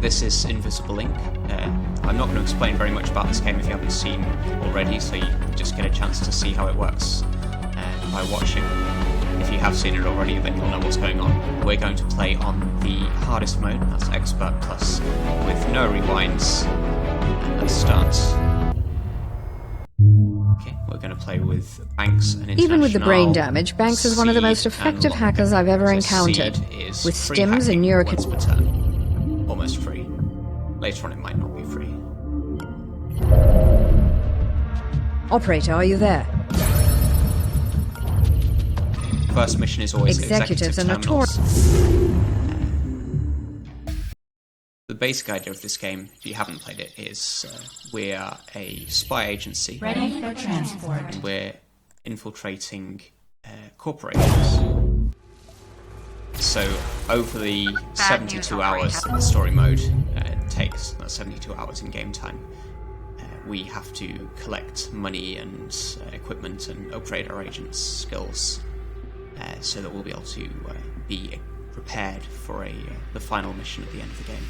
this is Invisible Ink. I'm not going to explain very much about this game if you haven't seen already, so you just get a chance to see how it works by watching. If you have seen it already, then you'll know what's going on. We're going to play on the hardest mode, that's Expert Plus, with no rewinds, and let's start. Okay, we're going to play with Banks and Internationale. Even with the brain damage, Banks is one of the most effective hackers I've ever encountered. With stims and once per turn. Almost free. Later on it might not be free. Operator, are you there? First mission is always executive and terminals. The basic idea of this game, if you haven't played it, is we're a spy agency. Ready for transport. And we're infiltrating corporations. So over the 72 hours that the story mode takes, that's 72 hours in game time, we have to collect money and equipment and upgrade our agents' skills so that we'll be able to be prepared for the final mission at the end of the game.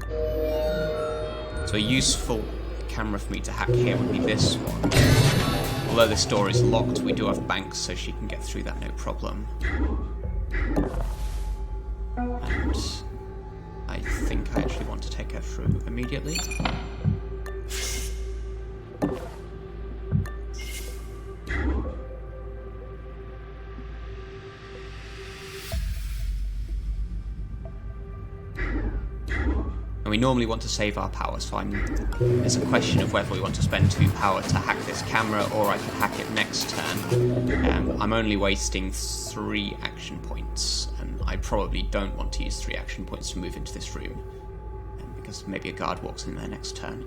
Okay. So a useful camera for me to hack here would be this one. Although this door is locked, we do have Banks, so she can get through that no problem. And I think I actually want to take her through immediately. And we normally want to save our power, so it's a question of whether we want to spend 2 power to hack this camera, or I can hack it next turn. I'm only wasting 3 action points, and I probably don't want to use 3 action points to move into this room, because maybe a guard walks in there next turn.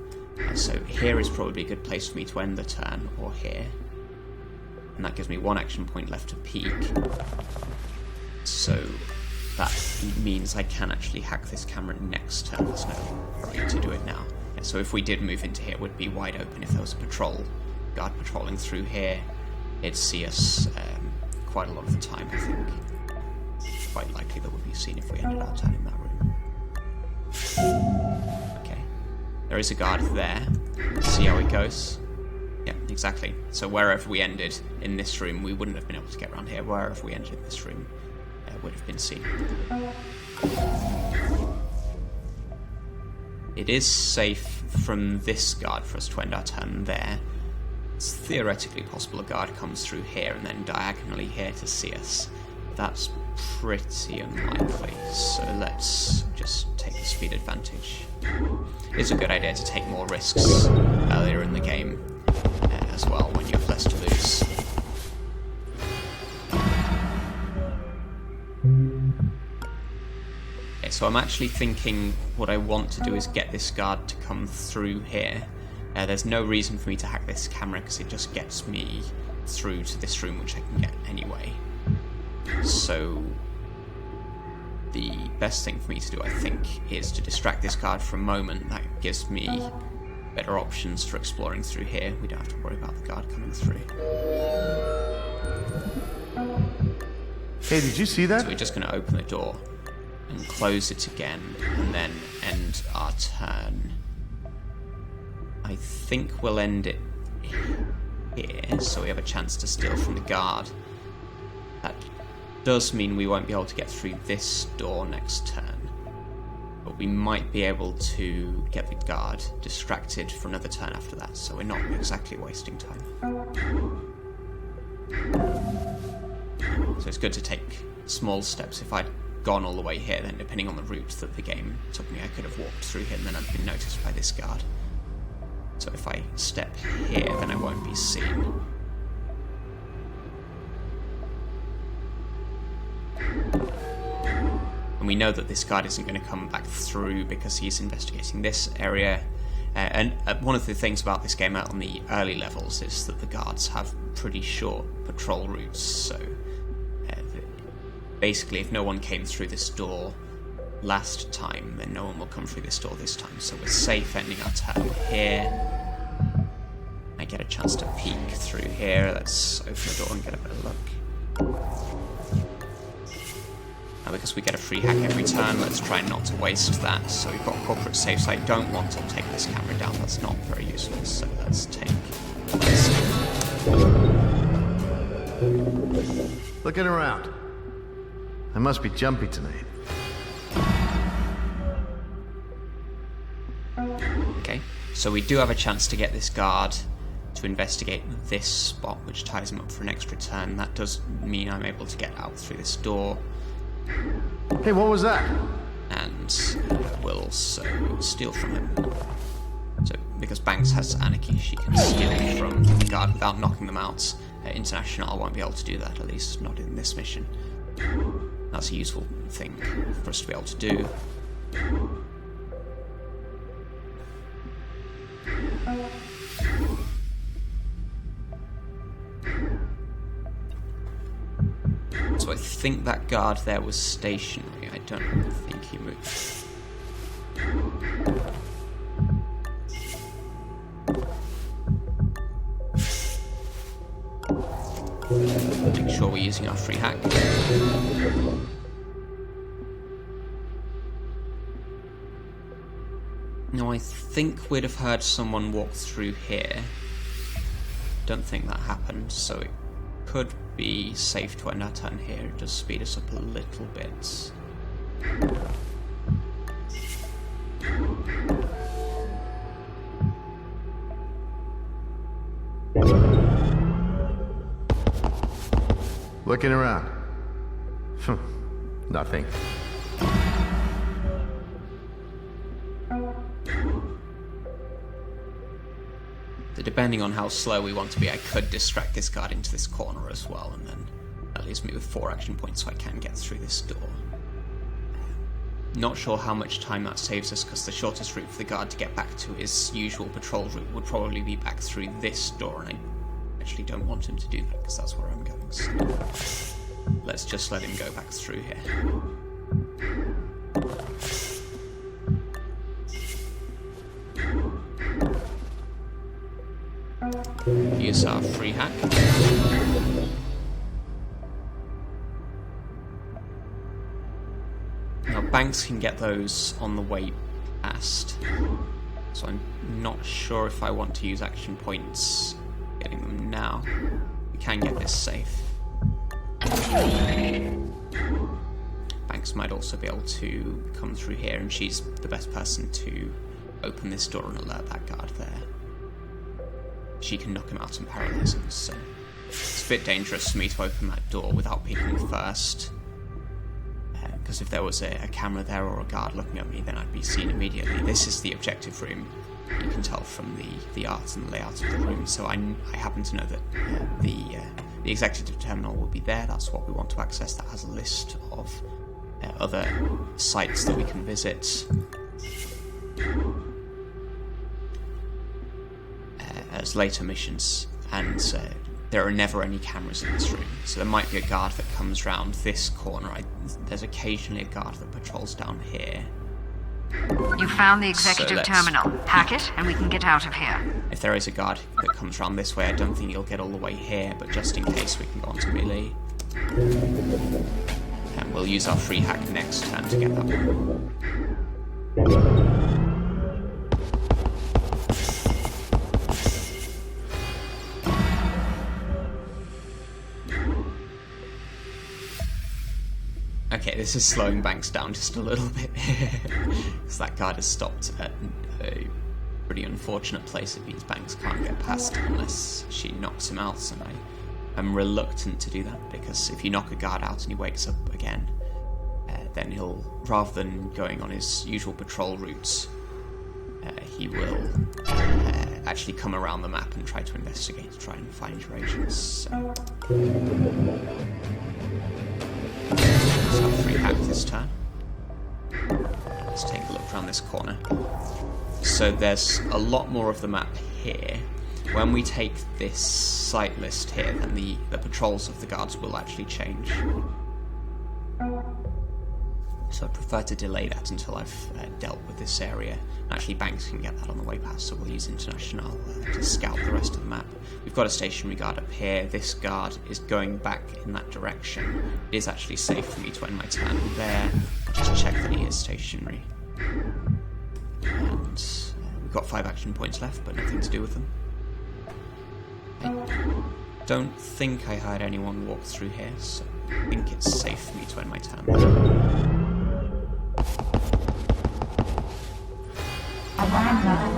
So here is probably a good place for me to end the turn, or here. And that gives me 1 action point left to peek. So that means I can actually hack this camera next turn. There's no hurry to do it now. So if we did move into here, it would be wide open. If there was a guard patrolling through here, it'd see us quite a lot of the time, I think. It's quite likely that we'd be seen if we ended our turn in that room. Okay. There is a guard there. Let's see how it goes. Yeah, exactly. So wherever we ended in this room, we wouldn't have been able to get around here. Wherever we ended in this room, would have been seen. It is safe from this guard for us to end our turn there. It's theoretically possible a guard comes through here and then diagonally here to see us. That's pretty unlikely, so let's just take the speed advantage. It's a good idea to take more risks earlier in the game as well, when you have less to lose. So I'm actually thinking what I want to do is get this guard to come through here. There's no reason for me to hack this camera because it just gets me through to this room, which I can get anyway. So the best thing for me to do, I think, is to distract this guard for a moment. That gives me better options for exploring through here. We don't have to worry about the guard coming through. Hey, did you see that? So we're just going to open the door and close it again, and then end our turn. I think we'll end it here, so we have a chance to steal from the guard. That does mean we won't be able to get through this door next turn, but we might be able to get the guard distracted for another turn after that, so we're not exactly wasting time. So it's good to take small steps. If I'd gone all the way here, then depending on the route that the game took me, I could have walked through here and then I'd been noticed by this guard. So if I step here, then I won't be seen. And we know that this guard isn't going to come back through because he's investigating this area. And one of the things about this game out on the early levels is that the guards have pretty short patrol routes, so basically if no one came through this door last time, then no one will come through this door this time, so we're safe ending our turn here. I get a chance to peek through here. Let's open the door and get a better look. Now, because we get a free hack every turn, let's try not to waste that. So we've got corporate safe, so I don't want to take this camera down. That's not very useful. So let's take this. Looking around. I must be jumpy tonight. Okay, so we do have a chance to get this guard to investigate this spot, which ties him up for an extra turn. That does mean I'm able to get out through this door. Hey, what was that? And we'll also steal from him. So, because Banks has Anarchy, she can steal from the guard without knocking them out. Internationale won't be able to do that, at least not in this mission. That's a useful thing for us to be able to do. So I think that guard there was stationary. I don't think he moved. Make sure we're using our free hack. Now I think we'd have heard someone walk through here. Don't think that happened, so it could be safe to end our turn here. It does speed us up a little bit. Looking around. Nothing. So depending on how slow we want to be, I could distract this guard into this corner as well, and then that leaves me with 4 action points so I can get through this door. Not sure how much time that saves us, because the shortest route for the guard to get back to his usual patrol route would probably be back through this door, and I actually don't want him to do that because that's where I'm going. So let's just let him go back through here. Use our free hack. Now Banks can get those on the way past, so I'm not sure if I want to use action points getting them now. We can get this safe. Banks might also be able to come through here, and she's the best person to open this door and alert that guard there. She can knock him out and paralyze him, so it's a bit dangerous for me to open that door without peeking first. Because if there was a camera there or a guard looking at me, then I'd be seen immediately. This is the objective room. You can tell from the art and the layout of the room. So I happen to know that the executive terminal will be there. That's what we want to access. That has a list of other sites that we can visit. As later missions, and there are never any cameras in this room, so there might be a guard that comes round this corner. There's occasionally a guard that patrols down here. You found the executive terminal. Hack it, and we can get out of here. If there is a guard that comes round this way, I don't think he'll get all the way here, but just in case, we can go on to melee. And we'll use our free hack next turn to get that one. Okay, this is slowing Banks down just a little bit, because that guard has stopped at a pretty unfortunate place. It means Banks can't get past unless she knocks him out, and I'm reluctant to do that, because if you knock a guard out and he wakes up again, then he'll, rather than going on his usual patrol routes, he will actually come around the map and try to investigate, to try and find your agents. So free hack this turn. Let's take a look around this corner. So there's a lot more of the map here. When we take this site list here, then the patrols of the guards will actually change. So I prefer to delay that until I've dealt with this area. Actually, Banks can get that on the way past, so we'll use Internationale to scout the rest of the map. We've got a stationary guard up here. This guard is going back in that direction. It is actually safe for me to end my turn there. Just check that he is stationary. And we've got 5 action points left, but nothing to do with them. I don't think I heard anyone walk through here, so I think it's safe for me to end my turn there. Alarm level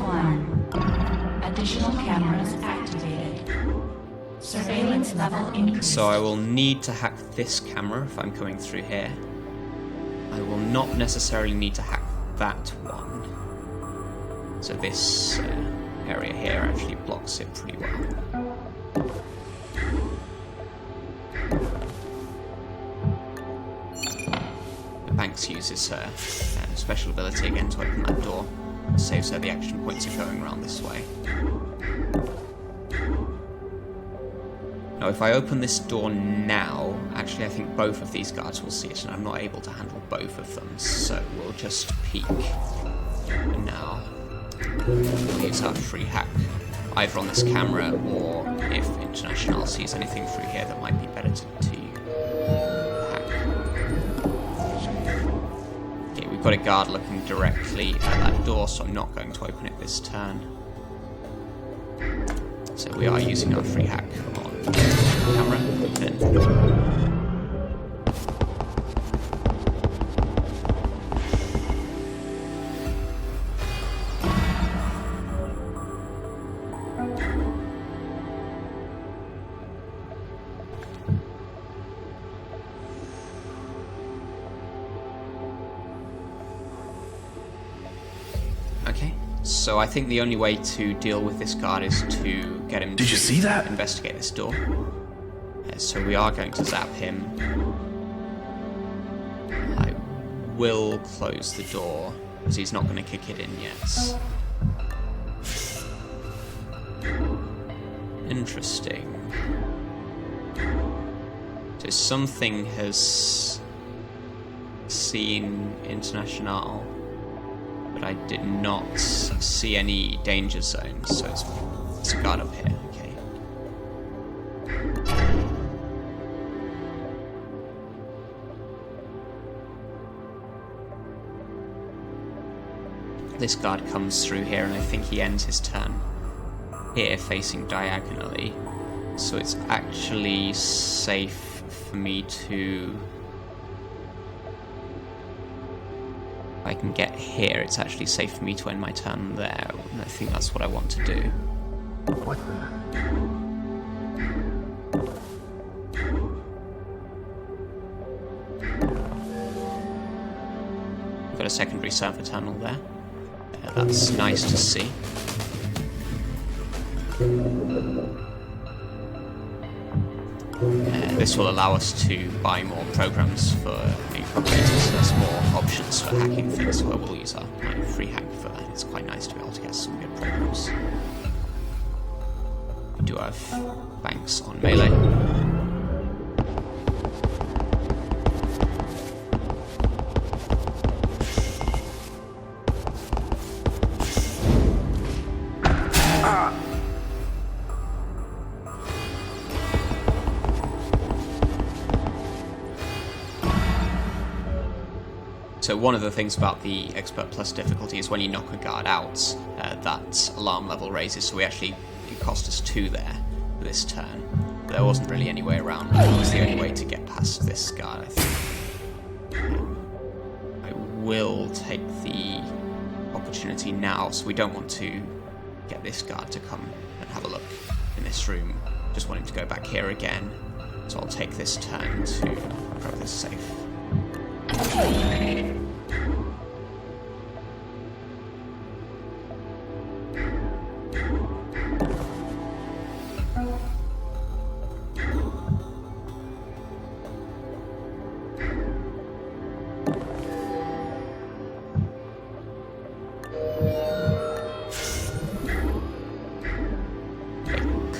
1. Additional cameras activated. Surveillance level increased. So I will need to hack this camera if I'm coming through here. I will not necessarily need to hack that one. So this area here actually blocks it pretty well. Banks uses her special ability again to open that door. Saves her the action points of going around this way. Now if I open this door now, actually I think both of these guards will see it and I'm not able to handle both of them, so we'll just peek. And now we'll use our free hack either on this camera or if Internationale sees anything through here that might be better to hack. Okay, we've got a guard looking directly at that door, so I'm not going to open it this turn. So we are using our free hack on the camera. Then so I think the only way to deal with this guard is to get him Did you see that? Investigate this door. So we are going to zap him. I will close the door, because he's not going to kick it in yet. Interesting. So something has seen Internationale, but I did not see any danger zones, so it's a guard up here, okay. This guard comes through here, and I think he ends his turn here, facing diagonally, so it's actually safe for me to... If I can get here, it's actually safe for me to end my turn there, and I think that's what I want to do. What the? We've got a secondary server tunnel there. That's nice to see. This will allow us to buy more programs for new computers, so there's more options for hacking things, so we'll use our free hack for that. It's quite nice to be able to get some good programs. We do have Banks on melee. So one of the things about the Expert Plus difficulty is when you knock a guard out, that alarm level raises, so it cost us 2 there for this turn. But there wasn't really any way around it. It was the only way to get past this guard, I think. I will take the opportunity now, so we don't want to get this guard to come and have a look in this room. Just want him to go back here again, so I'll take this turn to grab this safe.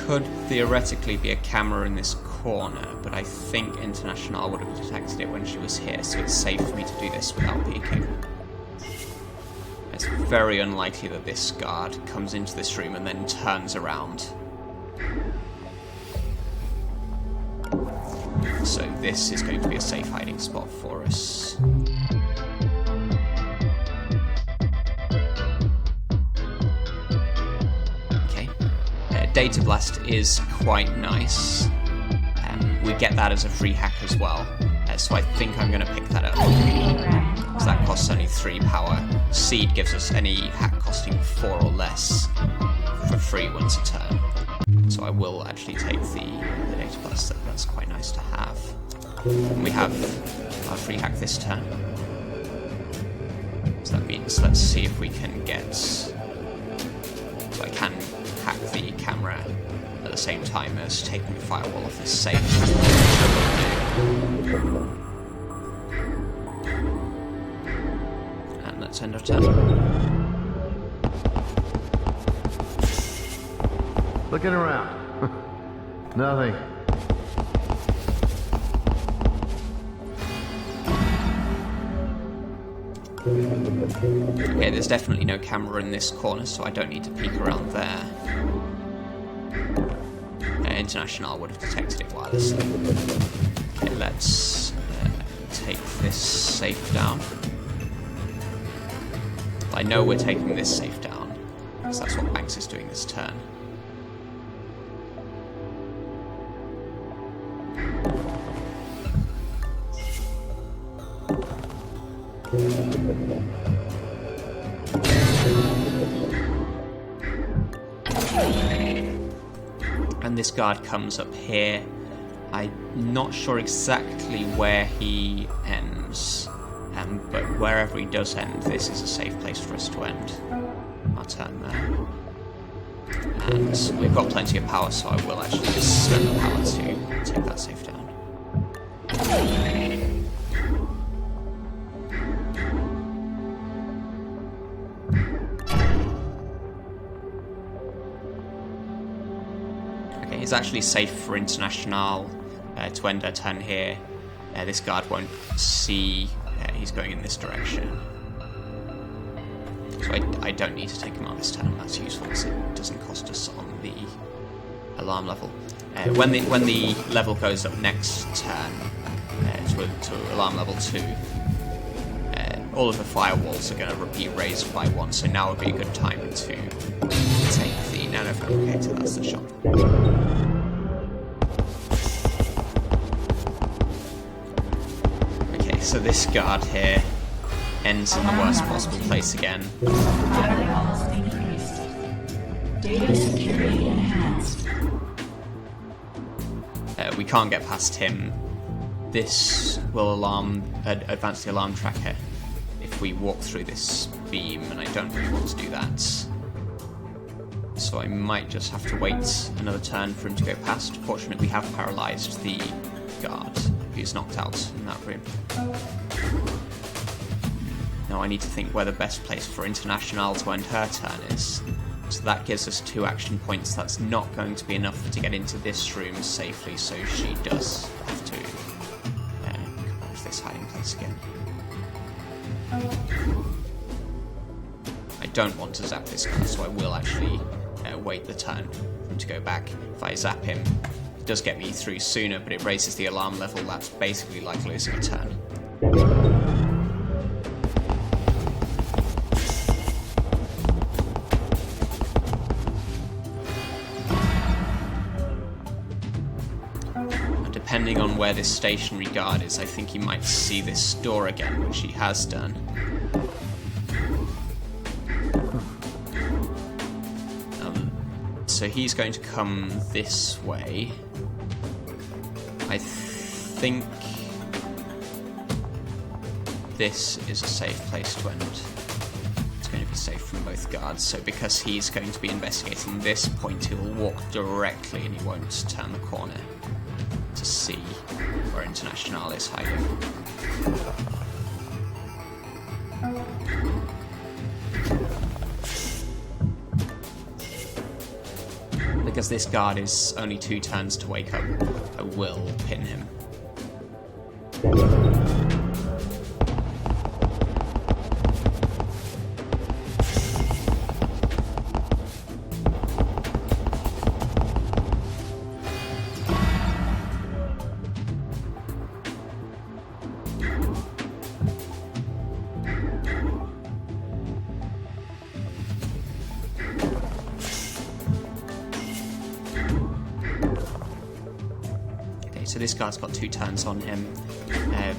Could theoretically be a camera in this corner, but I think Internationale would have detected it when she was here, so it's safe for me to do this without peeking. It's very unlikely that this guard comes into this room and then turns around. So this is going to be a safe hiding spot for us. Okay. Data Blast is quite nice. We get that as a free hack as well. So I think I'm going to pick that up. So that costs only 3 power. Seed gives us any hack costing 4 or less for free once a turn. So I will actually take the Data Blast. That's quite nice to have. And we have our free hack this turn. So that means let's see if we can get... So I can hack the camera at the same time as taking the firewall off is safe. And let's end our turn. Looking around. Nothing. Okay, there's definitely no camera in this corner, so I don't need to peek around there. Internationale would have detected it wirelessly. Okay, let's take this safe down. I know we're taking this safe down, because that's what Banks is doing this turn. And this guard comes up here. I'm not sure exactly where he ends, but wherever he does end, this is a safe place for us to end our turn there. And we've got plenty of power, so I will actually just spend the power to take that safe down. Okay, it's actually safe for Internationale to end our turn here. This guard won't see he's going in this direction. So I don't need to take him out this turn. That's useful because it doesn't cost us on the alarm level. When the level goes up next turn to alarm level 2, all of the firewalls are going to be raised by 1. So now would be a good time to take the nanofabricator. That's the shot. Okay, so this guard here ends in the worst possible place again. Firewalls increased. Data security enhanced. We can't get past him. This will advance the alarm tracker if we walk through this beam, and I don't really want to do that. So I might just have to wait another turn for him to go past. Fortunately, we have paralysed the guard, who's knocked out in that room. Now I need to think where the best place for Internationale to end her turn is. So that gives us 2 action points. That's not going to be enough to get into this room safely, so she does have to come back to this hiding place again. I don't want to zap this guy, so I will actually wait the turn for him to go back. If I zap him, it does get me through sooner, but it raises the alarm level. That's basically like losing a turn. Depending on where this stationary guard is, I think he might see this door again, which he has done. So he's going to come this way. I think this is a safe place to end. It's going to be safe from both guards, so because he's going to be investigating this point, he will walk directly and he won't turn the corner to see where Internationale is hiding. because this guard is only 2 turns to wake up, I will pin him. So this guy's got 2 turns on him.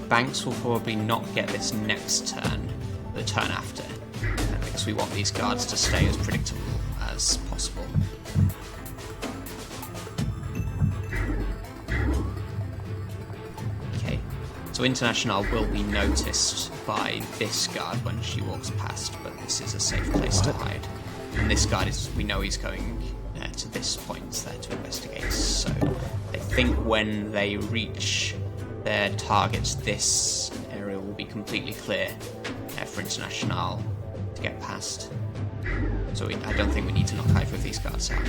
Banks will probably not get this next turn, the turn after, because we want these guards to stay as predictable as possible. Okay, so Internationale will be noticed by this guard when she walks past, but this is a safe place to hide. And this guard is, we know he's going to this point there to investigate, so I think when they reach their targets, this area will be completely clear for Internationale to get past. So I don't think we need to knock either of these guards out.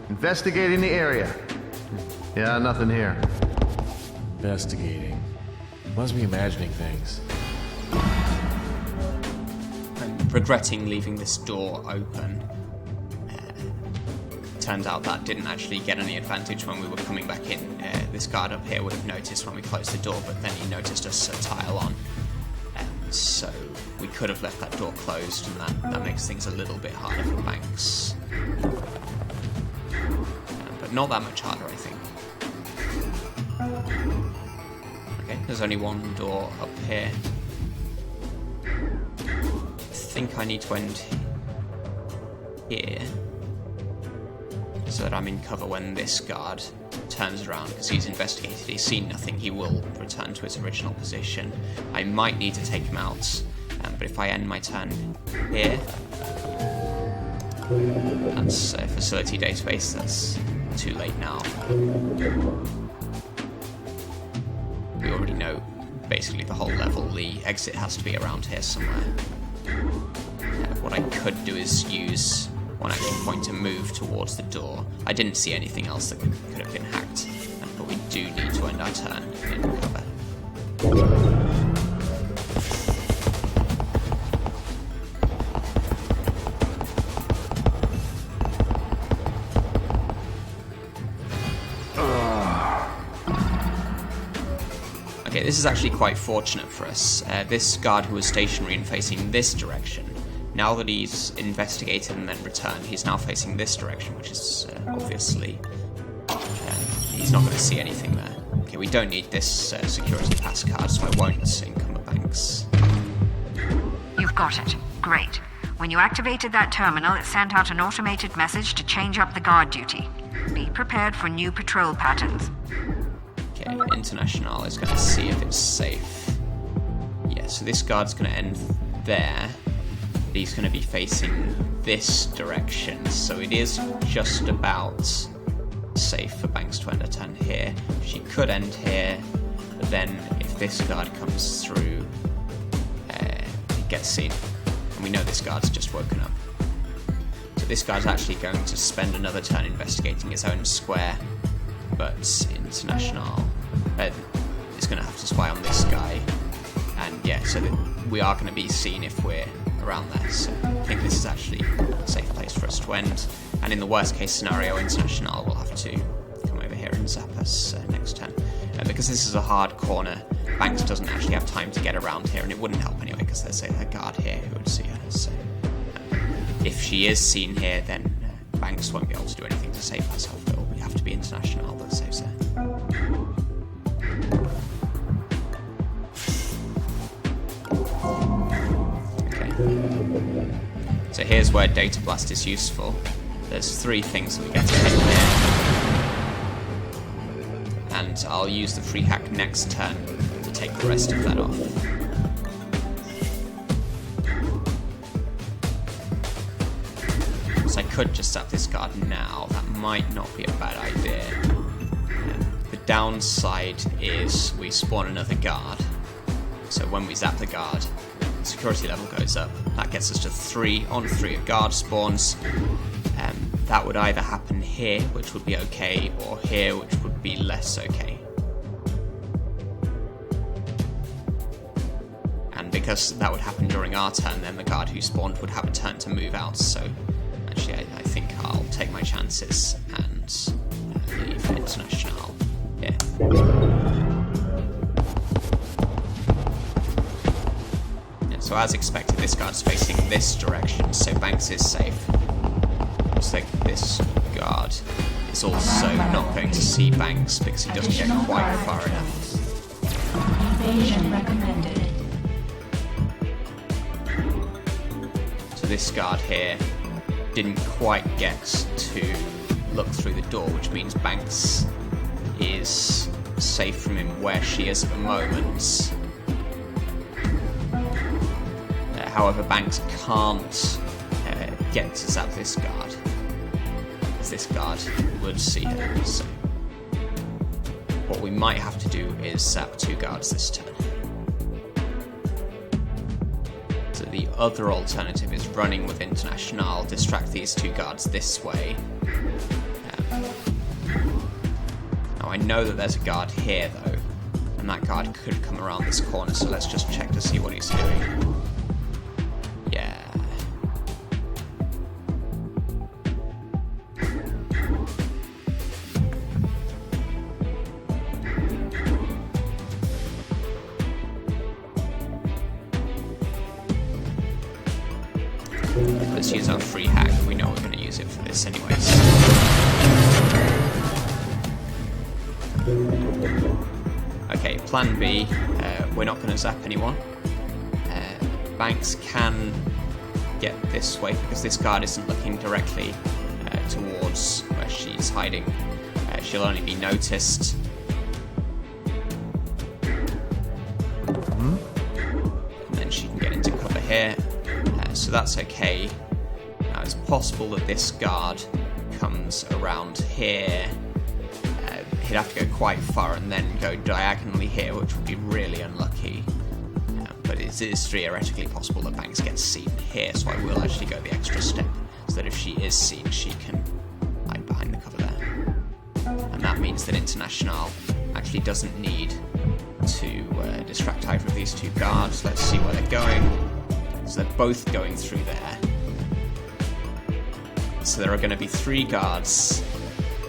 Investigating the area. Yeah, nothing here. Investigating. Must be imagining things. I'm regretting leaving this door open. Turns out that didn't actually get any advantage when we were coming back in. This guard up here would have noticed when we closed the door, but then he noticed us a tile on. So we could have left that door closed, and that makes things a little bit harder for Banks. But not that much harder, I think. Okay, there's only one door up here. I think I need to end here so that I'm in cover when this guard turns around, because he's investigated, he's seen nothing, he will return to his original position. I might need to take him out, but if I end my turn here, that's facility database, that's too late now. We already know basically the whole level, the exit has to be around here somewhere. What I could do is use one action point to move towards the door. I didn't see anything else that could have been hacked, but we do need to end our turn in cover. Okay, this is actually quite fortunate for us. This guard who was stationary and facing this direction, now that he's investigated and then returned, he's now facing this direction, which is obviously... he's not going to see anything there. Okay, we don't need this security pass card, so I won't encumber Banks. You've got it. Great. When you activated that terminal, it sent out an automated message to change up the guard duty. Be prepared for new patrol patterns. Okay, Internationale is going to see if it's safe. Yeah, so this guard's going to end there. He's going to be facing this direction, so it is just about safe for Banks to end a turn here. She could end here, but then if this guard comes through, it gets seen. And we know this guard's just woken up. So this guy's actually going to spend another turn investigating his own square, but Internationale is going to have to spy on this guy. And yeah, so that we are going to be seen if we're around there, so I think this is actually a safe place for us to end. And in the worst case scenario, Internationale will have to come over here and zap us next turn. Because this is a hard corner, Banks doesn't actually have time to get around here, and it wouldn't help anyway, because there's a guard here who would see her. So if she is seen here, then Banks won't be able to do anything to save herself. It will have to be Internationale that saves her. So here's where Data Blast is useful. There's 3 things that we get to hit here. And I'll use the free hack next turn to take the rest of that off. So I could just zap this guard now. That might not be a bad idea. The downside is we spawn another guard. So when we zap the guard, the security level goes up. That gets us to 3 on 3 of guard spawns. That would either happen here, which would be okay, or here, which would be less okay. And because that would happen during our turn, then the guard who spawned would have a turn to move out. So actually, I think I'll take my chances and leave Internationale here. So as expected, this guard's facing this direction, so Banks is safe. Looks like this guard is also not going to see Banks because he doesn't get quite far enough. Evasion recommended. So this guard here didn't quite get to look through the door, which means Banks is safe from him where she is at the moment. However, Banks can't get to zap this guard, as this guard would see her. So what we might have to do is zap 2 guards this turn. So the other alternative is running with Internationale, distract these 2 guards this way. Now I know that there's a guard here though, and that guard could come around this corner, so let's just check to see what he's doing. Let's use our free hack. We know we're going to use it for this anyways. Okay, plan B. We're not going to zap anyone. Banks can get this way because this guard isn't looking directly towards where she's hiding. She'll only be noticed. And then she can get into cover here. So that's okay. Now it's possible that this guard comes around here. He'd have to go quite far and then go diagonally here, which would be really unlucky. But it is theoretically possible that Banks gets seen here, so I will actually go the extra step, so that if she is seen, she can hide behind the cover there. And that means that Internationale actually doesn't need to distract either of these 2 guards. Let's see where they're going. So they're both going through there. So there are going to be 3 guards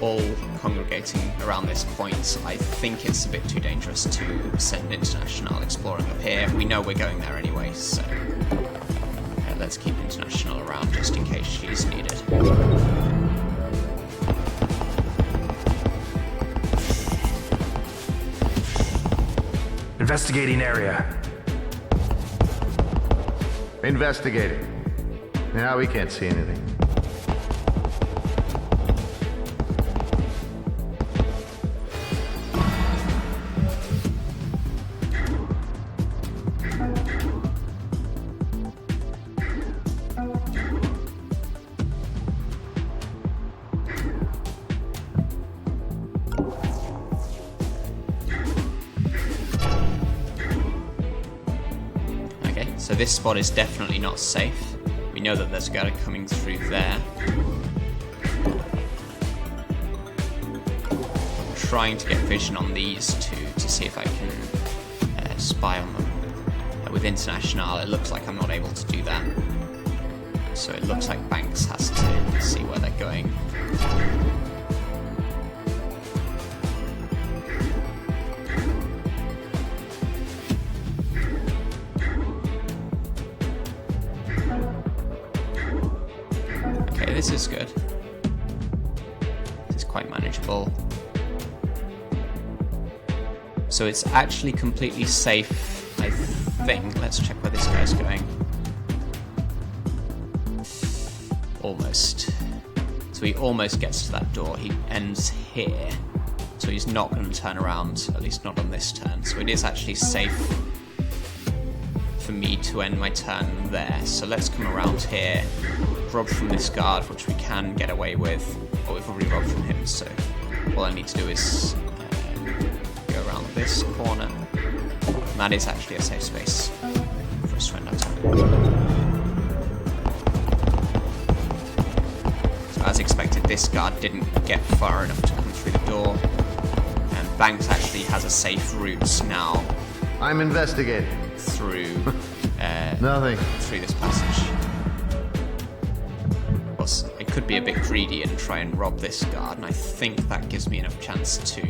all congregating around this point. I think it's a bit too dangerous to send Internationale exploring up here. We know we're going there anyway, so let's keep Internationale around just in case she's needed. Investigating area. Investigating. Now we can't see anything. So this spot is definitely not safe. We know that there's a guy coming through there. I'm trying to get vision on these 2 to see if I can spy on them. With Internationale, it looks like I'm not able to do that. So it looks like Banks has to see where they're going. This is good. This is quite manageable. So it's actually completely safe, I think. Let's check where this guy's going. Almost. So he almost gets to that door. He ends here. So he's not going to turn around, at least not on this turn. So it is actually safe for me to end my turn there. So let's come around here. Rob from this guard, which we can get away with. Or we've already robbed from him, so all I need to do is go around this corner. And that is actually a safe space for us to end up. So as expected, this guard didn't get far enough to come through the door. And Banks actually has a safe route now I'm investigating. through Nothing. through this passage. Of course, I could be a bit greedy and try and rob this guard, and I think that gives me enough chance to...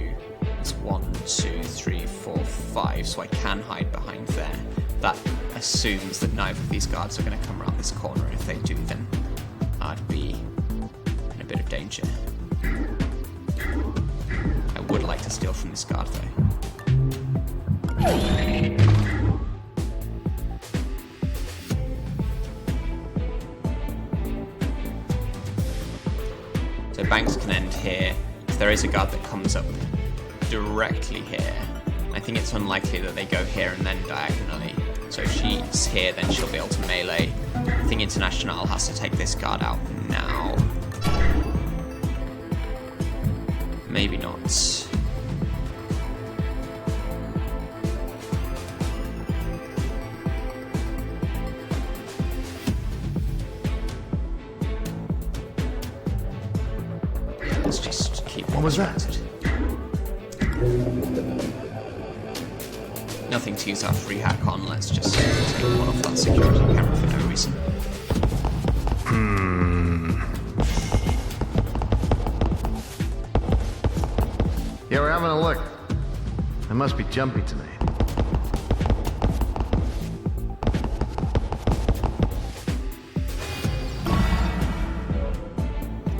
It's 1, 2, 3, 4, 5, so I can hide behind there. That assumes that neither of these guards are going to come around this corner, and if they do, then I'd be in a bit of danger. I would like to steal from this guard, though. So Banks can end here. If there is a guard that comes up directly here, I think it's unlikely that they go here and then diagonally. So if she's here, then she'll be able to melee. I think Internationale has to take this guard out now. Maybe not. Let's just keep... What was that? Nothing to use our free hack on, let's just take one off that security camera for no reason. Yeah, we're having a look. I must be jumpy tonight.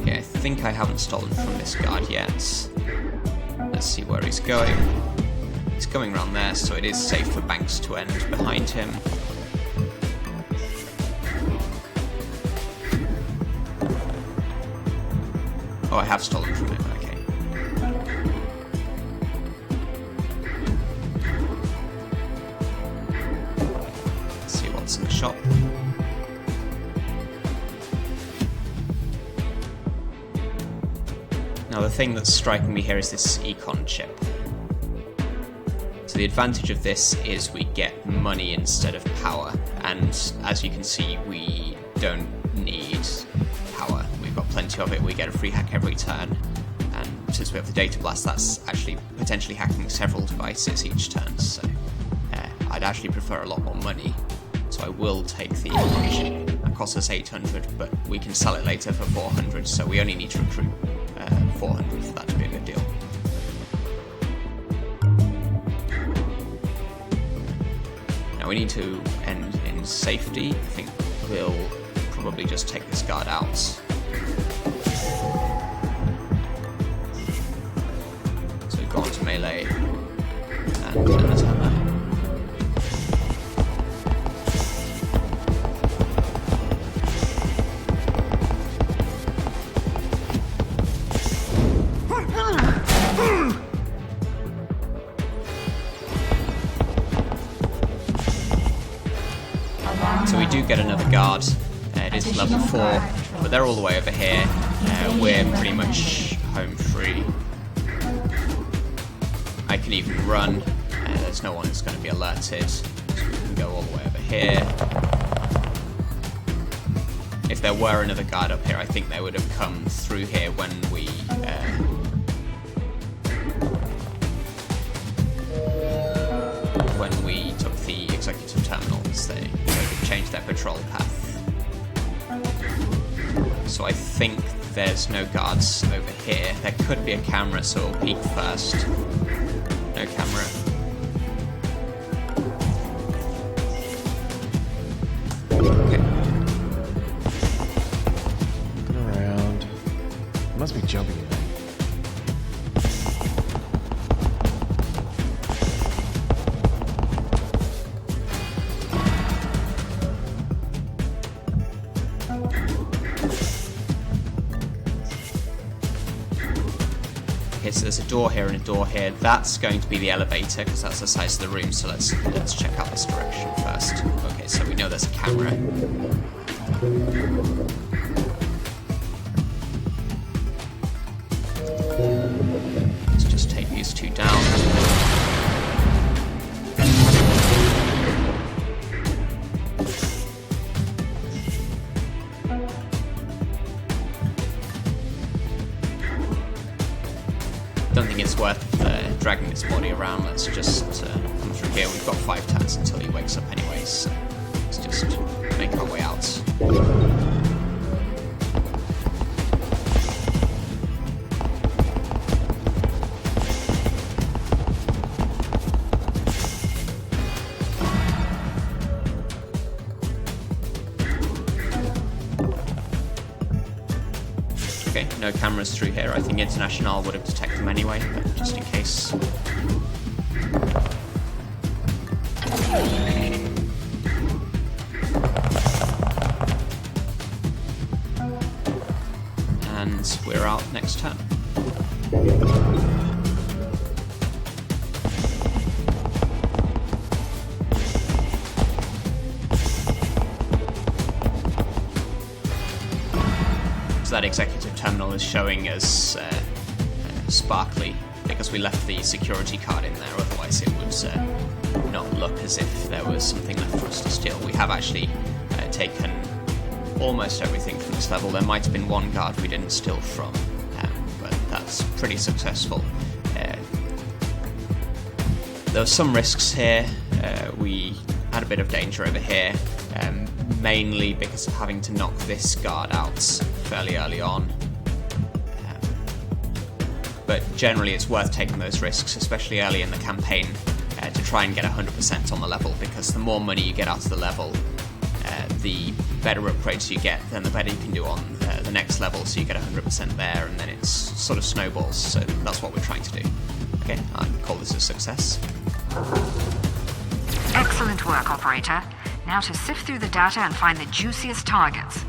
Okay, I think I haven't stolen from this guard yet. Let's see where he's going. He's going around there, so it is safe for Banks to end behind him. Oh, I have stolen from him, okay. Let's see what's in the shop. Now the thing that's striking me here is this econ chip. So the advantage of this is we get money instead of power, and as you can see, we don't need power. We've got plenty of it, we get a free hack every turn, and since we have the data blast, that's actually potentially hacking several devices each turn, so I'd actually prefer a lot more money. So I will take the econ chip. That costs us 800, but we can sell it later for 400, so we only need to recruit 400 for that to be a good deal. Now we need to end in safety. I think we'll probably just take this guard out. So we go on to melee and end the turn there. So we do get another guard. It is level 4, but they're all the way over here. We're pretty much home free. I can even run. There's no one that's going to be alerted. So we can go all the way over here. If there were another guard up here, I think they would have come through here when we took the executive terminals. They could change their patrol path. So I think there's no guards over here. There could be a camera, so we'll peek first. No camera. Okay. Looking around. Must be jumping in. Okay, so there's a door here and a door here. That's going to be the elevator because that's the size of the room. So let's check out this direction first. Okay, so we know there's a camera. Let's just take these two down. don't think it's worth dragging this body around. Let's just come through here. We've got 5 turns until he wakes up anyways, so let's just make our way out. Okay, no cameras through here. I think Internationale would have detected them anyway, but just in case. And we're out next turn. That executive terminal is showing as sparkly because we left the security card in there, otherwise it would not look as if there was something left for us to steal. We have actually taken almost everything from this level. There might have been one guard we didn't steal from, but that's pretty successful. There were some risks here. We had a bit of danger over here, mainly because of having to knock this guard out fairly early on. But generally it's worth taking those risks, especially early in the campaign, to try and get 100% on the level, because the more money you get out of the level, the better upgrades you get, then the better you can do on the next level, so you get 100% there, and then it's sort of snowballs, so that's what we're trying to do. Okay, I'll call this a success. Excellent work, operator. Now to sift through the data and find the juiciest targets.